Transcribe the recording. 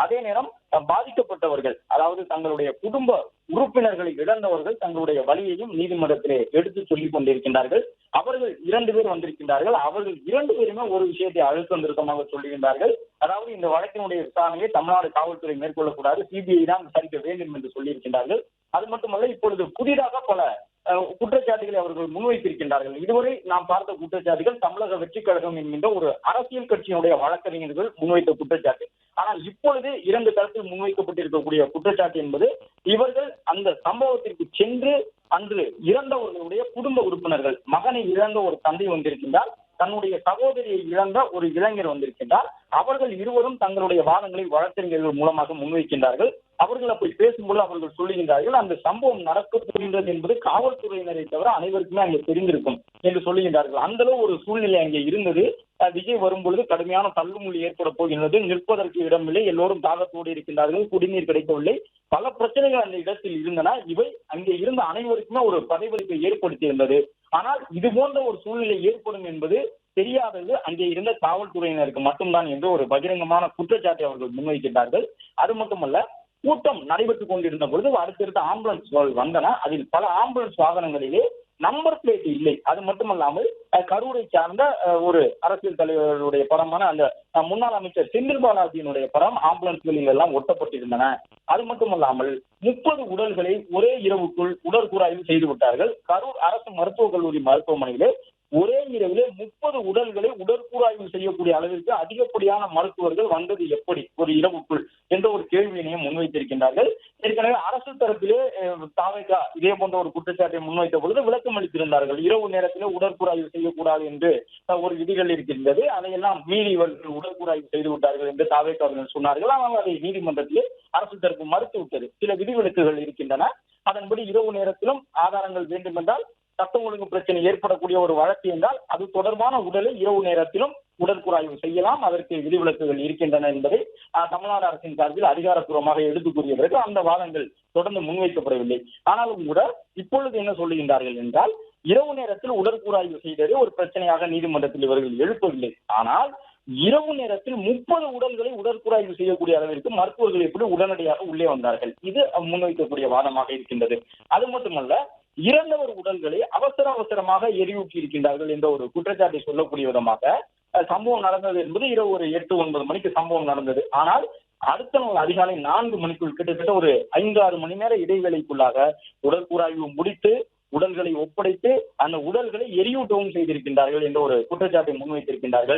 அதே நேரம் பாதிக்கப்பட்டவர்கள், அதாவது தங்களுடைய குடும்ப உறுப்பினர்களை இழந்தவர்கள் தங்களுடைய வலியையும் நீதிமன்றத்திலே எடுத்து சொல்லிக் கொண்டிருக்கின்றார்கள். அவர்கள் 2 பேர் வந்திருக்கின்றார்கள். அவர்கள் 2 பேருமே ஒரு விஷயத்தை அழுத்தம் திருத்தமாக சொல்லுகின்றார்கள். அதாவது இந்த வழக்கினுடைய விசாரணையை தமிழ்நாடு காவல்துறை மேற்கொள்ளக்கூடாது, சிபிஐ தான் விசாரிக்க வேண்டும் என்று சொல்லியிருக்கின்றார்கள். அது மட்டுமல்ல, இப்பொழுது புதிதாக பல குற்றச்சாட்டுகளை அவர்கள் முன்வைத்திருக்கின்றார்கள். இதுவரை நாம் பார்த்த குற்றச்சாட்டுகள் தமிழக வெற்றி கழகம் என்கின்ற ஒரு அரசியல் கட்சியினுடைய வழக்கறிஞர்கள் முன்வைத்த குற்றச்சாட்டு. ஆனால் இப்பொழுது 2 தரப்பில் முன்வைக்கப்பட்டிருக்கக்கூடிய குற்றச்சாட்டு என்பது, இவர்கள் அந்த சம்பவத்திற்கு சென்று அன்று இறந்தவர்களுடைய குடும்ப உறுப்பினர்கள், மகனை இழந்த ஒரு தந்தை வந்திருக்கின்றார், தன்னுடைய சகோதரியை இழந்த ஒரு இளைஞர் வந்திருக்கின்றார். அவர்கள் இருவரும் தங்களுடைய வாதங்களை வழக்கறிஞர்கள் மூலமாக முன்வைக்கின்றார்கள். அவர்கள் அப்படி பேசும்போது அவர்கள் சொல்லுகின்றார்கள், அந்த சம்பவம் நடக்க போகின்றது என்பது காவல்துறையினரை தவிர அனைவருக்குமே அங்கே தெரிந்திருக்கும் என்று சொல்லுகின்றார்கள். அந்த அளவு ஒரு சூழ்நிலை அங்கே இருந்தது. விஜய் வரும்பொழுது கடுமையான தள்ளுமுள்ளி ஏற்பட போகின்றது, நிற்பதற்கு இடமில்லை, எல்லோரும் தாகத்தோடு இருக்கின்றார்கள், குடிநீர் கிடைக்கவில்லை, பல பிரச்சனைகள் அந்த இடத்தில் இருந்தன. இவை அங்கே இருந்த அனைவருக்குமே ஒரு பதைபதைப்பை ஏற்படுத்தியிருந்தது. ஆனால் இது போன்ற ஒரு சூழ்நிலை ஏற்படும் என்பது தெரியாதது அங்கே இருந்த காவல்துறையினருக்கு மட்டும்தான் என்று ஒரு பகிரங்கமான குற்றச்சாட்டை அவர்கள் முன்வைக்கின்றார்கள். அது மட்டுமல்ல, கூட்டம் நடைபெற்றுக் கொண்டிருந்த பொழுது அடுத்தடுத்த ஆம்புலன்ஸ்கள் வந்தன. அதில் பல ஆம்புலன்ஸ் வாகனங்களிலே நம்பர் பிளேட் இல்லை. அது மட்டுமல்லாமல் கரூரை சார்ந்த ஒரு அரசியல் தலைவர்களுடைய படமான அந்த முன்னாள் அமைச்சர் செந்தில் பாலாஜியினுடைய படம் ஆம்புலன்ஸ்களில் எல்லாம் ஒட்டப்பட்டிருந்தன. அது மட்டுமல்லாமல் 30 உடல்களை ஒரே இரவுக்குள் உடற்கூறாய்வு செய்து விட்டார்கள். கரூர் அரசு மருத்துவக் கல்லூரி மருத்துவமனையிலே ஒரே இரவிலே 30 உடல்களை உடற்கூறாய்வு செய்யக்கூடிய அளவிற்கு அதிகப்படியான மருத்துவர்கள் வந்தது எப்படி ஒரு இரவுக்குள் என்ற ஒரு கேள்வியினையும் முன்வைத்திருக்கின்றார்கள். ஏற்கனவே அரசு தரப்பிலே தாவேகா இதே போன்ற ஒரு குற்றச்சாட்டை முன்வைத்த பொழுது விளக்கம் அளித்திருந்தார்கள். இரவு நேரத்திலே உடற்கூறாய்வு செய்யக்கூடாது என்று ஒரு விதிகள் இருக்கின்றது, அதையெல்லாம் மீறி இவர்கள் உடற்கூறாய்வு செய்து விட்டார்கள் என்று தாவேகா அவர்கள் சொன்னார்கள். ஆனால் அதை நீதிமன்றத்திலே அரசு தரப்பு மறுத்துவிட்டது. சில விதிவிலக்குகள் இருக்கின்றன. அதன்படி இரவு நேரத்திலும் ஆதாரங்கள் வேண்டும் என்றால், சட்டம் ஒழுங்கு பிரச்சனை ஏற்படக்கூடிய ஒரு வழக்கு என்றால் அது தொடர்பான உடலை இரவு நேரத்திலும் உடற்கூறாய்வு செய்யலாம், அதற்கு விதிவிலக்குகள் இருக்கின்றன என்பதை தமிழ்நாடு அரசின் சார்பில் அதிகாரப்பூர்வமாக எடுத்துக் கூறிய பிறகு அந்த வாதங்கள் தொடர்ந்து முன்வைக்கப்படவில்லை. ஆனாலும் கூட இப்பொழுது என்ன சொல்லுகின்றார்கள் என்றால், இரவு நேரத்தில் உடற்கூறாய்வு செய்ததே ஒரு பிரச்சனையாக நீதிமன்றத்தில் இவர்கள் எழுப்பவில்லை. ஆனால் இரவு நேரத்தில் 30 உடல்களை உடற்கூறாய்வு செய்யக்கூடிய அளவிற்கு மருத்துவர்கள் எப்படி உடனடியாக உள்ளே வந்தார்கள்? இது முன்வைக்கக்கூடிய வாதமாக இருக்கின்றது. அது மட்டுமல்ல, இறந்தவர் உடல்களை அவசரமாக எரியூட்டி இருக்கின்றார்கள் என்ற ஒரு குற்றச்சாட்டை சொல்லக்கூடிய விதமாக சம்பவம் நடந்தது என்பது இரவு ஒரு 8-9 மணிக்கு சம்பவம் நடந்தது. ஆனால் அடுத்த நாள் அதிகாலை 4 மணிக்குள் கிட்டத்தட்ட ஒரு 5-6 மணி நேர இடைவேளைக்குள்ளாக உடற்கூறாய்வு முடித்து உடல்களை ஒப்படைத்து அந்த உடல்களை எரியூட்டவும் செய்திருக்கின்றார்கள் என்ற ஒரு குற்றச்சாட்டை முன்வைத்திருக்கின்றார்கள்.